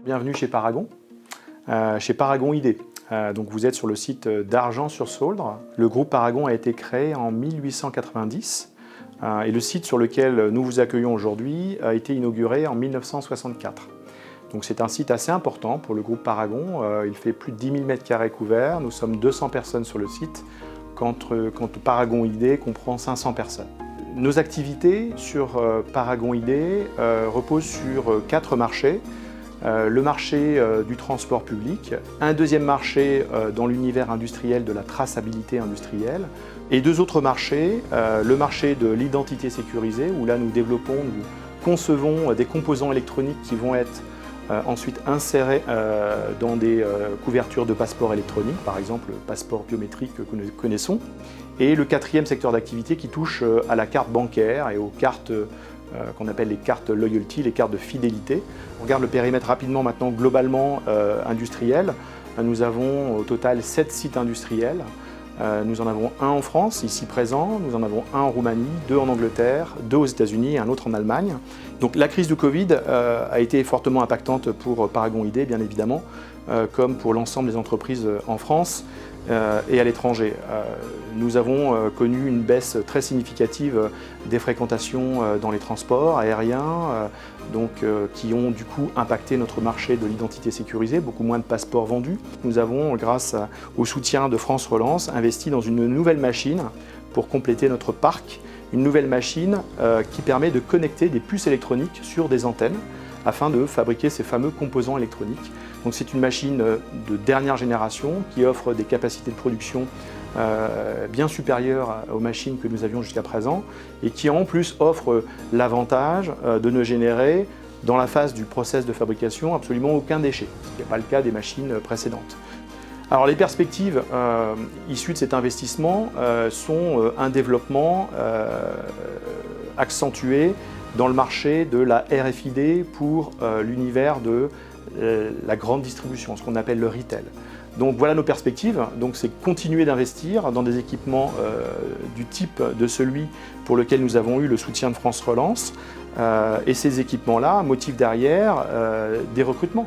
Bienvenue chez Paragon, chez Paragon ID. Donc vous êtes sur le site d'Argens-sur-Sauldre. Le groupe Paragon a été créé en 1890 et le site sur lequel nous vous accueillons aujourd'hui a été inauguré en 1964. Donc c'est un site assez important pour le groupe Paragon. Il fait plus de 10 000 m² couverts. Nous sommes 200 personnes sur le site, quand Paragon ID comprend 500 personnes. Nos activités sur Paragon ID reposent sur 4 marchés. Le marché du transport public, un deuxième marché dans l'univers industriel de la traçabilité industrielle et 2 autres marchés, le marché de l'identité sécurisée où là nous concevons des composants électroniques qui vont être ensuite insérés dans des couvertures de passeports électroniques, par exemple le passeport biométrique que nous connaissons, et le 4e secteur d'activité qui touche à la carte bancaire et aux cartes qu'on appelle les cartes loyalty, les cartes de fidélité. On regarde le périmètre rapidement maintenant globalement industriel. Nous avons au total 7 sites industriels. Nous en avons un en France, ici présent, nous en avons un en Roumanie, 2 en Angleterre, 2 aux États-Unis et un autre en Allemagne. Donc la crise du Covid a été fortement impactante pour Paragon ID, bien évidemment, comme pour l'ensemble des entreprises en France et à l'étranger. Nous avons connu une baisse très significative des fréquentations dans les transports aériens, qui ont du coup impacté notre marché de l'identité sécurisée, beaucoup moins de passeports vendus. Nous avons, grâce au soutien de France Relance, investi dans une nouvelle machine pour compléter notre parc, une nouvelle machine qui permet de connecter des puces électroniques sur des antennes afin de fabriquer ces fameux composants électroniques. Donc c'est une machine de dernière génération qui offre des capacités de production bien supérieures aux machines que nous avions jusqu'à présent et qui en plus offre l'avantage de ne générer dans la phase du process de fabrication absolument aucun déchet, ce qui n'est pas le cas des machines précédentes. Alors les perspectives issues de cet investissement sont un développement accentué dans le marché de la RFID pour l'univers de la grande distribution, ce qu'on appelle le retail. Donc voilà nos perspectives, c'est continuer d'investir dans des équipements du type de celui pour lequel nous avons eu le soutien de France Relance et ces équipements-là motivent derrière des recrutements.